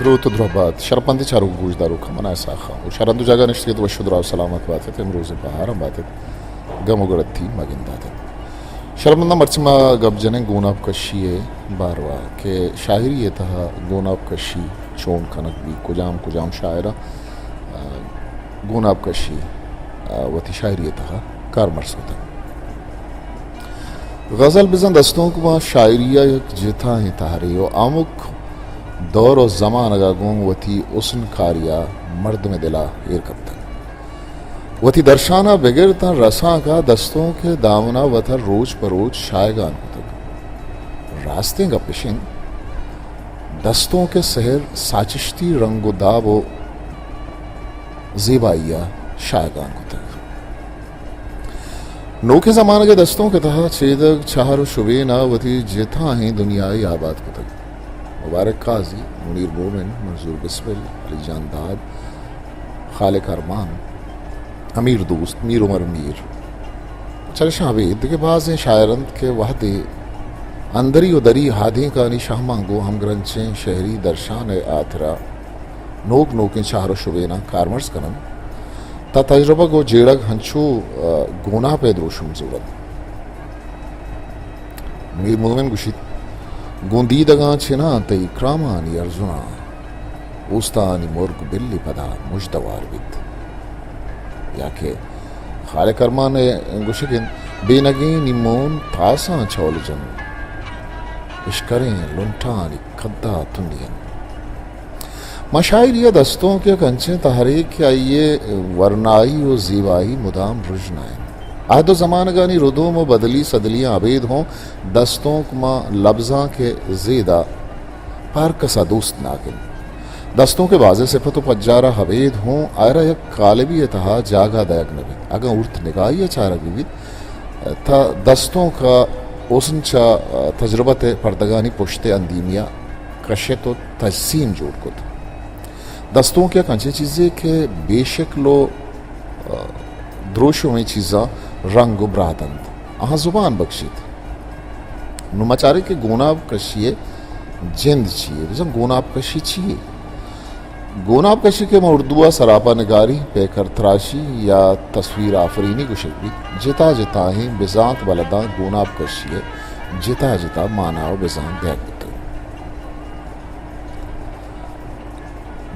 درود و دربات شرپندی چارو گوش دارو کمنا ساخا و شرندو جاگا نشتی تو شد راو سلامت باتت امروز بهارم باتت گم و گرتی مگنداتت شرمندہ مرچما گب جنیں گوناب کشی باروا کہ شاعری تہا گوناب کشی چون کنک بھی کجام شاعرہ گوناب کشی وتی شاعری تہا کار مرسوتا غزل بزن دستوں کو شاعریہ یک جتا ہی تہاری و آمک دور و زمان اگا گون وتی اسن کاریا مرد میں دلا ایر کبتا وتی درشانہ بگرتا رساں کا دستوں کے دامنا وتر روز پروج شائگان ہوتا راستے کا پشن دستوں کے سحر ساچشتی رنگ و داب و زیبائیہ شائگان ہوتا نوکے زمانہ کے دستوں کے تحت چیدک چہر و شبینہ وتی جتھا ہیں دنیای آباد کو تک مبارک قاضی منیر مومن منظور بسمل علی جان داد خالق ارمان امیر دوست میر عمر میر چل شاہبید کے بعض شاعرند کے وحدے اندری و دری ہادیں کانی شاہ مانگو ہم گرنچیں شہری درشان آترا نوک نوکیں چہر و شبینہ کارمرز کنن تا تجربہ کو جیڑک ہنچو گونا پہ دروشم زورت منیر مومن گوشید گوندیدگاں چھنا تی کرامانی ارزنا اوستانی مرگ بلی پدا مجدوار بید یا کہ خالق ارمان گوشکن بے نگین مون تاساں چھول جن اشکریں لنٹانی کدا تندین مشاعریہ دستوں کے کنچیں تحریک کے آئیے ورنائی و زیبائی مدام رجنائیں عہد و زمانگانی ردوم و بدلی صدلیاں عبید ہوں دستوں کما لفظاں کے زیدہ پارکسا دوست ناکن دستوں کے بازے صفت و پجارہ حبید ہوں آئرہ یک قالبی اتہا جاگا دیگ نبی اگر ارت نگاہی چارہ بیوید تا دستوں کا اوسنچا تجربت پردگانی پشتے اندیمیا کشت و تجسیم جوڑ کت دستوں کے کنچے چیزیں کہ بے شکل و دروشوں میں چیزاں رنگ و برادند آہاں زبان بخشید نمچارے کے گوناب کشیے جند چیئے بزن گوناب کشی چیئے گوناب کشی کے اردوہ سراپا نگاری پیکر تراشی یا تصویر آفرینی کو شکل جتا جتا ہی بزانت بلدان گوناب کشیے جتا جتا مانا و بزانت دیکھ بتا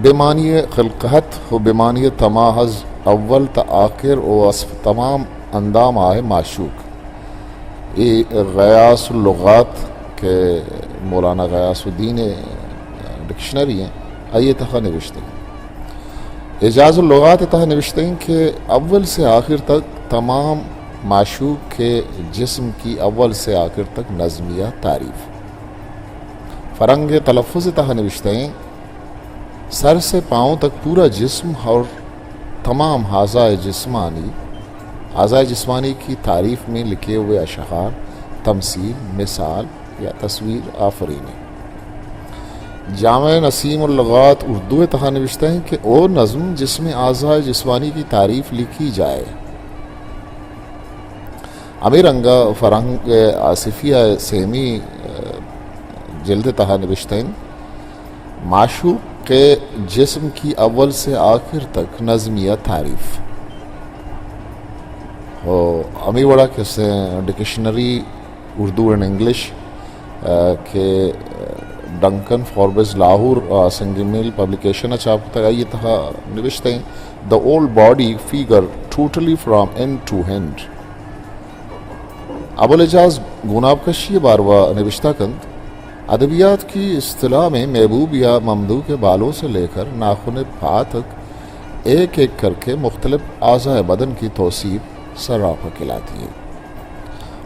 بیمانی خلقت و بیمانی تماحظ اول تا آخر و وصف تمام اندام آئے معشوق یہ غیاس اللغات کے مولانا غیاس الدین ڈکشنری ہیں آئیے تخا نوشتے ہیں اعجاز اللغات تخا نوشتے ہیں کہ اول سے آخر تک تمام معشوق کے جسم کی اول سے آخر تک نظمیہ تعریف فرنگ تلفظ تخا نوشتے ہیں سر سے پاؤں تک پورا جسم اور تمام اعضائے جسمانی کی تعریف میں لکھے ہوئے اشعار تمثیل مثال یا تصویر آفرینی جامع نسیم اللغات اردو تہا نوشتے ہیں کہ اور نظم جس میں اعضائے جسمانی کی تعریف لکھی جائے امیر انگا فرنگ آصفیہ سیمی جلد تہا نوشتے ہیں معشوق کہ جسم کی اول سے آخر تک نظمیہ تعریف امی وڑا کیسے ڈکشنری اردو اینڈ انگلش کہ Duncan Forbes Lahore Sang Meel publication چھاپ تک یہ تھا نوشتے ہیں the old body figure totally from and to hand ابوالعجاز گوناب کشی باروا نوشتہ کند ادبیات کی اصطلاح میں محبوب یا ممدوح کے بالوں سے لے کر ناخن پا تک ایک ایک کر کے مختلف اعضاء بدن کی توصیف سراپا کہلاتی ہے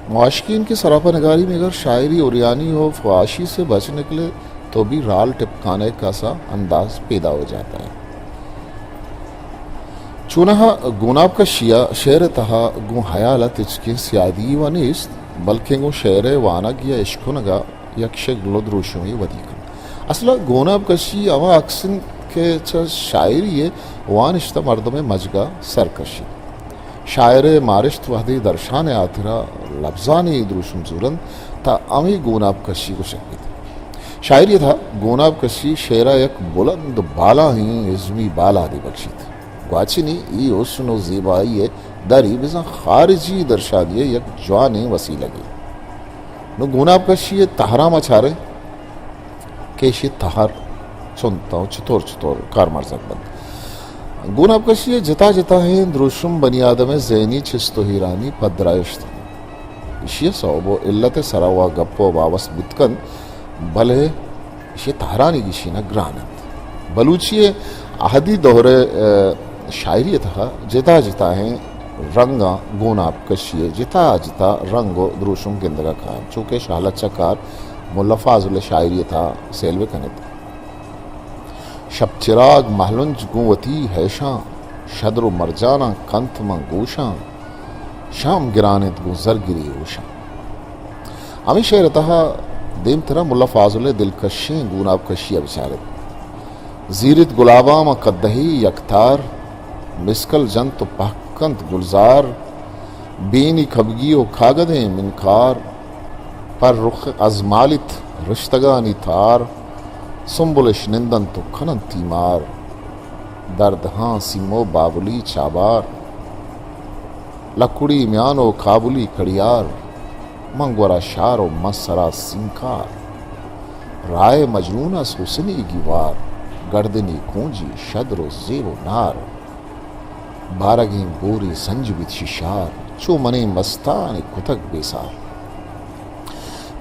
معاشقین کی سراپا نگاری میں اگر شاعری اوریانی ہو فحاشی سے بچ نکلے تو بھی رال ٹپکانے کا سا انداز پیدا ہو جاتا ہے چونہا گوناب کا شعر تہا گو حیالت اچکی سیادی و نیست بلکہ گو شعر وانگ یا عشقنگا یک لدروشوی ودیکن اصلا گوناب کشی اما اکسن کے شاعری وانشتہ مردم مجگا سرکشی شاعر مارشت وحدی درشان آترا لفظانی دروشم زورن تا امی گوناب کشی کو شکید شاعر یہ تھا گوناب کشی شعرا یک بلند بالا ہی ازمی بالا دی بخشید گواچنی ای حسن و زیبایی داری بزن خارجی درشادیه یک جوان وسیله گی نو گوناب کشی تهرام اچاره کشی تهر چونتا چطور کار مرزق بند گوناب کشی جتا جتا ہیں دروشم بنی آدم زینی چستو ہیرانی پدرائشت اشیاء صعب و علت سراوا گپو باوس بتکن بلے اشیاء تہرانی کی شینہ گرانند بلوچی احدی دور شاعری تھا جتا جتا ہیں رنگا گوناب کشی جتا جتا رنگو دروشم گندگا کھان چونکہ شالت چکار ملا فاضل شاعری تھا سیلوے کنت شب چراغ محلنج گوتی حیشاں شدر و مرجانا کنت من گوشاں شام گرانت گو زرگری اوشاں ہمیں شعر تہا دیم ترہ ملا فاضل دلکشیں گوناب کشی بچارت زیرت گلابام قدہی یکتار مسکل جنت پہکنت گلزار بینی کھبگی و کھاگدیں منکار پر رخ ازمالت رشتگانی تار سنبلش نندن تو کھنن تیمار درد ہاں سیمو بابلی چابار لکڑی میانو کابلی کڑیار منگورا شار و مسرا سنکار رائے مجنون اس حسنی گیوار گردنی کونجی شدر و زیب و نار بارگیں بوری سنج بیت ششار چو منی مستان کتک بیسار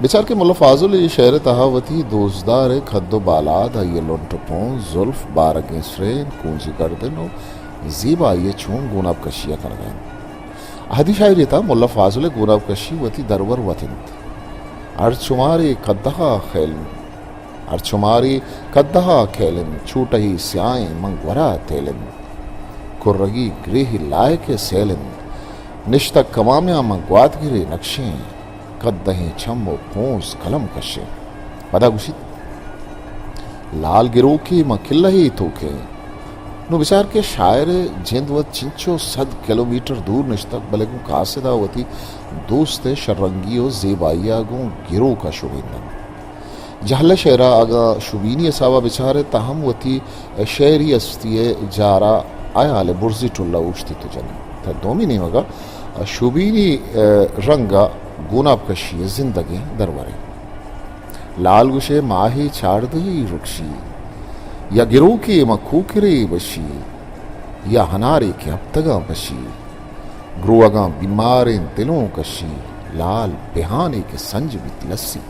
بیچار کے ملا فاضل یہ شعر تہاوتی دوزدار کھد و بالاد یہ لنٹ پون زلف بارگیں سرین کونجی گردنو زیبا یہ چون گوناب کشیہ کر گئے احدی شاعری تھا ملا فاضل گوناب کشی وتی درور وطنت ارچماری قدہا خیلن ارچماری قدہا کھیلن چھوٹہی سیائیں منگورا تیلن کرگی گریہی لائے کے سیلن نشتک کمامیاں منگوات گرے نقشیں قدہیں چھم و پونس کلم کشیں پدا گوشید لال گرو کی مکلہی توکے نو بچار کے شاعر جند و چنچو 100 کلومیٹر دور نشتک بلکہ قاصدہ ہوتی دوست شرنگی و زیبائی آگوں گرو کا شبیندن جہل شعرہ آگا شبینی اصابہ بچارے تاہم ہوتی شعری استی جارا آیا لے برزی ٹھلا اوشتی تو جنی تا دومی نہیں ہوگا شبینی رنگا گوناب کشی زندگی درورے لال گشے ماہی چھاڑ دی رکشی یا گرو کی مکوکری بشی یا ہناری کے ابتگاں بشی گرو اگاں بیماریں دلوں کشی لال بہانے کے سنج بیت لسی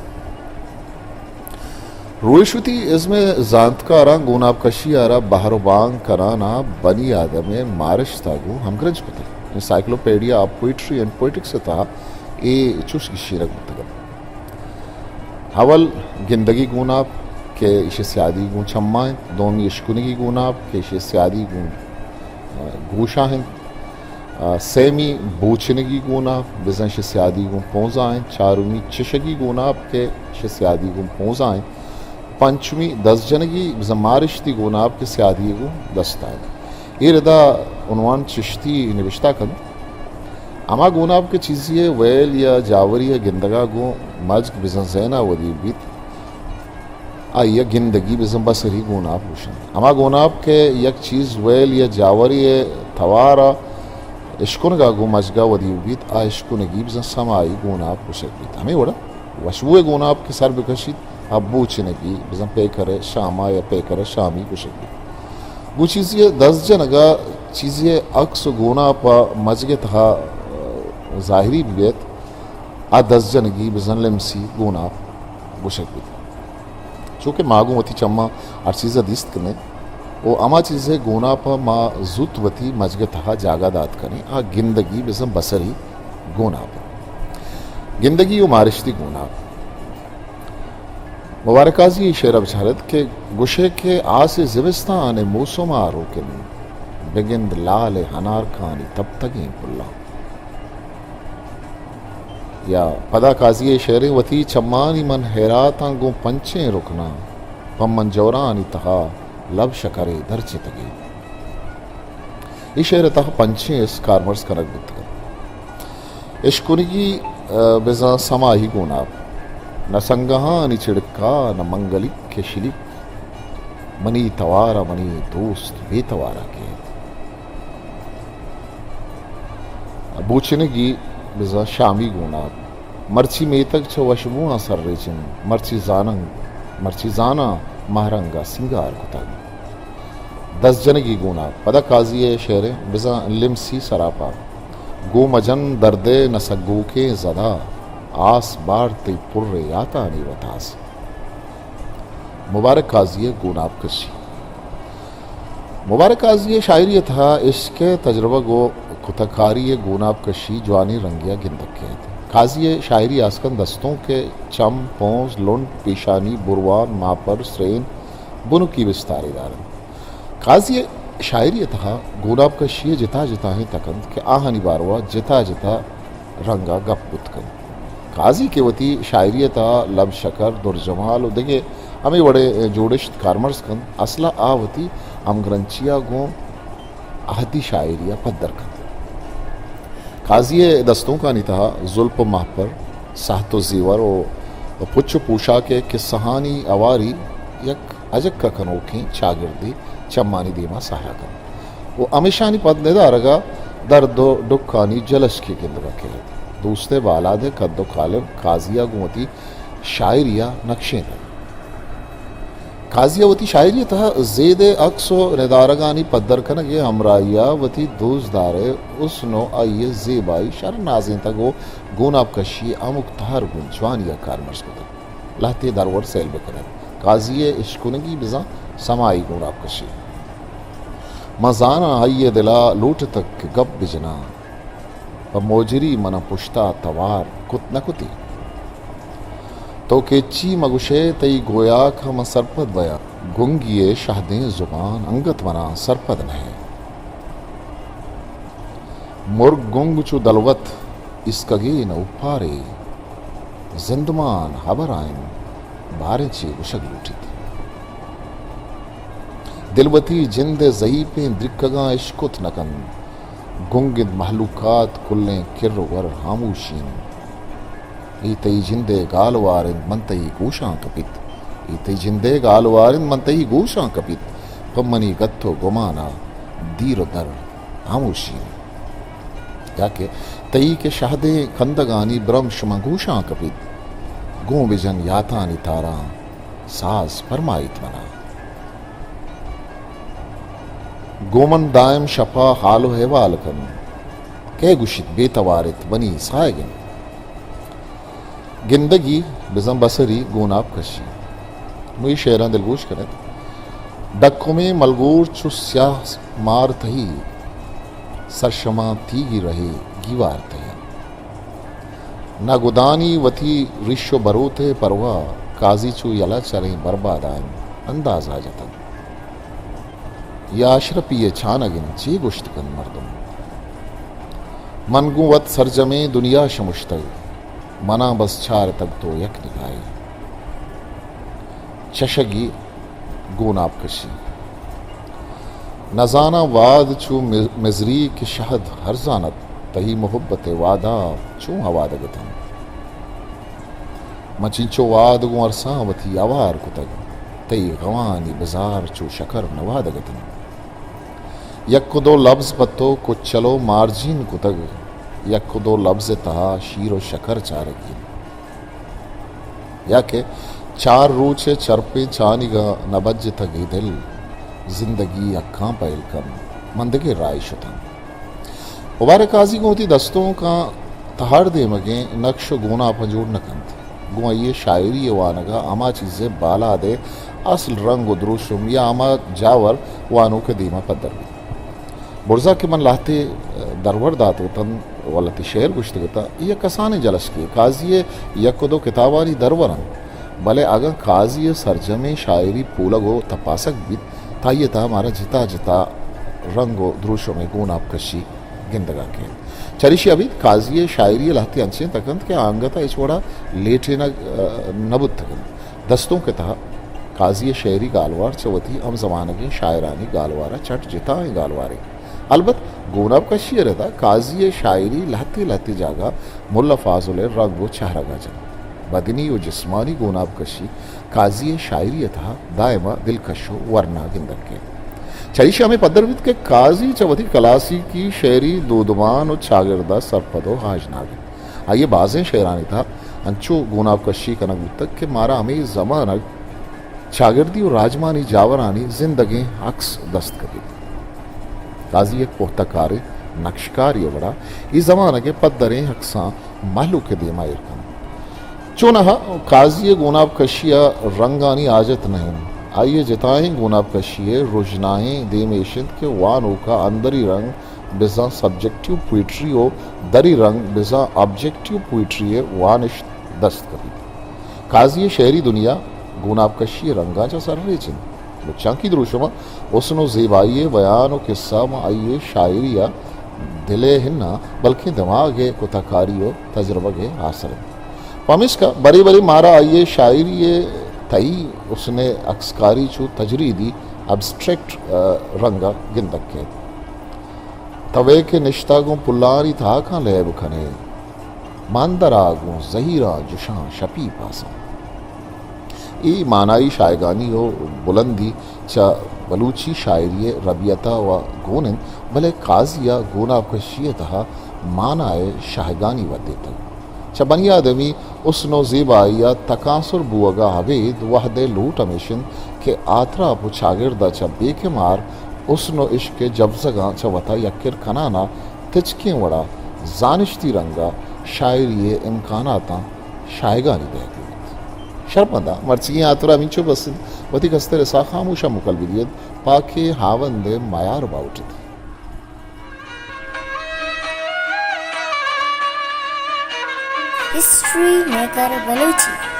رویشوتی اس میں زانتکارا گوناب کشی آرا بہر و بانگ کرانا بنی آدم مارش تاگو ہم گرنج پتر انسائکلوپیڈیا آف پوئٹری اینڈ پوئٹکس تھا اے چوش کی شیرک متگم اول گندگی گوناب کے اسے سیادی گون چھمائیں دومی اشکنگی گوناب کے اسے سیادی گون گوشا ہیں سیمی بوچنگی گوناب بزن اسے سیادی گون پونزائیں چارومی چشگی گوناب کے اسے سیادی گون پونزائیں پنچمی 10 جنگی بزن مارشتی گوناب کے سیادی گون دستائیں یہ ردا عنوان چشتی نوشتہ کن اما گوناب کے چیزیے ویل یا جاوری یا گندگا گو مجک بزن زینا ودی بیت آئیا گندگی بزن بسری گوناب ہوشن اما گوناب کے یک چیز ویل یا جاوری تھوارا اشکنگا گو مجگا ودی بیت آ اشکنگی بزن سمائی گوناب ہوشک بیت ہمیں وڑا وشبوئے گوناب کے سر بکشید ابو چنگی بزن پیکر شاما یا پیکر شامی ہوشک بیت گو چیزیے 10 جنگا چیزیے اکس گونا پا مجگے تھا ظاہری بیت آ 10 جنگی بزن لمسی گونا گوشک بیت چونکہ ماگو وتی چما ہر چیز دیست کنے او اما چیزے گونا پا ما زوت وتی مجگے تھا جاگا داد کنے آ گندگی بزن بسری گونا پا گندگی و مارشتی گونا مبارکازی شعر بچارت کہ گوشے کے آس زمستان موسم روکن بگند لال ہنار کانی تب تگیں پلا یا پدا کازی شعر وتی چمانی من حیراتاں گو پنچیں رکنا پمن جورانی تہا لب شکرے درچے تگے یہ شعر تہا پنچیں اس کارمرز کنک بتگا اشکنگی بزا سماہی گوناب نہ سنگہانی چھڑکا نہ منگلک کے شلک منی توارا منی دوست بے توارا کے بوچنگی بزا شامی گوناب مرچی میتک چھ وشمونا سر ریچن مرچی زانا مہرنگا سنگار کتا 10 جنگی گونا پدا قاضی شعر بزا لمسی سراپا گو مجن دردے نسگو کے زدا آس بار تی پر یاتا نی وطاس مبارک قاضی گوناب کشی مبارک قاضی شاعری تھا عشق تجربہ گو کتکاری گوناب کشی جوانی رنگیا گندک کے قاضی شاعری آسکن دستوں کے چم پونز لنڈ پیشانی بروان ماپر سرین بنو کی بستاری دارن قاضی شاعری تھا گوناب کشی جتا جتا ہیں تکند کہ آہنی باروا جتا جتا رنگا گپ بتکن قاضی کے وتی شاعری تھا لب شکر در جمال دیکھے ہمیں بڑے جوڑشت کارمرز کن اصلا آوتی امگرنچیا گو احدی شاعریہ پدر کن قاضی دستوں کا نتہا ظلپ ماہ پر ساہت و زیور و پچ پوشا کے کسہانی اواری یک اجک کا کنوکیں چاگردی چمانی دیما ساہیا کن وہ امیشانی پد ندارگا درد و ڈکانی جلش کی گند رکھے دوستے بالاد قد و قالب قاضیہ گوتی شاعریہ نقشیں دیں قاضیہ وتی شاعری تھا زید عکس و ندارگانی پدر کنگے ہمراہیا وتی دوز دارے اس نو آئیے زیبائی شر نازیں تگو گوناب کشی امک تہر گنچوانیا کارمرز کو در لہتے درور سیل بکنر قاضی عشقنگی بزا سمائی گوناب کشی مزانا آئیے دلا لوٹ تک گپ بجنا موجری منا پشتا توار کت نکتی تو کیچی مگوشے تی گویا کھم سرپد ویا گنگیے شہدیں زبان انگت منا سرپد نہیں مرگ گنگ چو دلوت اس کگی نہ اپارے زندمان حبر آئین بارے چی گشگ لوٹی تھی دلوتی جند ضعیفیں درکگاں عشقت نکن گنگد محلوقات کلیں کر ور خاموشین ایتی جندے گالوارن منتہی گوشاں کپیت ایتی جندے گالوارن منتہی گوشاں کپیت پمنی گتھو گمانا دیر و در خاموشین یا کہ تئی کے شہدے کندگانی برم شما گوشاں کپیت گوں بجن یاتانی تاراں ساز فرمائیت منا گومن دائم شپا حال و حوال کن کہ گشت بے توارت بنی سائگن گندگی بزم بسری گوناب کشی موی شعران دلگوش کرد ڈکو میں ملگور چو سیاہ مار تہی سرشما تیگی رہے گیوار تہی نہ گدانی وتی رشو بروتے پروا قاضی چو یلا چریں برباد آئیں انداز آ جتا یا اشرپی چھانگن چی گشت کن مردم منگو وط سرجمیں دنیا شمشتگ منا بس چھار تک تو یک نگائی چشگی گوناب کشی نزانا واد چو مزری کی شہد ہر زانت تہی محبت وادا چون ہوادگتن مچنچو واد گو ارساں وتی آوار کتگ تہی غوانی بزار چو شکر نوادگتن یک دو لفظ پتو کو چلو مارجین کتگ یک دو لفظ تہا شیر و شکر چارگی یا کہ چار روچے چرپے چانگا نبج تگی دل زندگی اکھاں پیل کم مندگی رائے شتن مبارک قاضی کو ہوتی دستوں کا تہار دے مگیں نقش گونا پنجوڑ نکند گو یہ شاعری وانگا اما چیزیں بالا دے اصل رنگ و دروشم یا اما جاور وانو کے دیما پدر بھی برزا کے من لاتے درور داتو تن والتی شعر گشتگتا یہ کسانے جلش کے قاضی یک دو کتابانی درورن بلے اگر قاضی سرجم شاعری پولگو تپاسک بیت تا یہ تا ہمارا جتا جتا رنگ و دروشوں میں گوناب کشی گندگا کے چریشی ابھی قاضی شاعری لاتی انچیں تکند کے آنگتا اچوڑا لیٹے نبت تکند دستوں کے تہا قاضی شعری گالوار چوتی ہم زمانگی شاعرانی گالوارا چٹ جتا ہیں گالوارے البت گوناب کا شعر تھا قاضی شاعری لہتی لہتی جاگا ملا فاضل رنگ و چہرہ گا جن بدنی و جسمانی گوناب کشی قاضی شاعری تھا دائما دلکشو ورنہ گندک کے چریش ہمیں پدر وید کے قاضی چوتی کلاسی کی شعری دودمان و چاگردہ سرپدو حاجناگے آئیے بازیں شعرانی تھا انچو گوناب کشی کنگ تک کہ مارا ہمیں زمانک چاگردی و راجمانی جاورانی زندگیں عکس دست کری قاضی ایک پختکار نقشکاری بڑا اس زمانہ کے پدریں حقساں محلو کے دیمائر کن چونہا قاضی گوناب کشیہ رنگانی آجت نہیں آئیے جتائیں گوناب کشیہ رجنائیں دیمیشند کے وانوں کا اندری رنگ بزا سبجیکٹیو پوئٹری و دری رنگ بزا آبجیکٹیو پوئٹری وانش دست کری قاضی شہری دنیا گوناب کشی رنگا چا سر ریچن بچاں کی دروشما اسنو زیبائی بیان و قصہ ما آئیے شاعریہ دلے ہننا بلکہ دماغے کتاکاری و تجربہ کے حاصل پامیس کا بری بری مارا آئیے شاعری تئی اس نے اکسکاری چو تجریدی ابسٹریکٹ رنگا گندک کے توے کے نشتاگوں پلاری تھا کھاں لے بکھنے ماندراگوں زہیرہ جشاں شپی پاساں ای معنائی شائگانی و بلندی چا بلوچی شاعری ربیتا و گونن بلے قاضیہ گوناب کشیتہا معنی شائگانی و دیتا چا بنی آدمی اسنو زیبائیہ تکاثر بوگا حبید وحد لوٹ امیشن کہ آترا پو چاگردہ چا بے کے مار اسنو عشق جبزگاں چا وطا یکر کنانا تچکیں وڑا زانشتی رنگا شاعری امکاناتاں شائگانی دے گی شرمندہ مرچیاں آترا منچو بسند وطی کستے رسا خاموشا مقلبی دید پاکے ہاوند مایار باوٹی تھی ہسٹری میکر بلوچی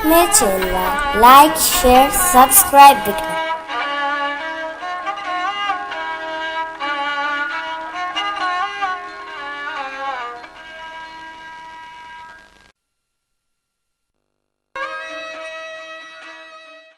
میں چیلوا لائک شیئر سبسکرائب بٹن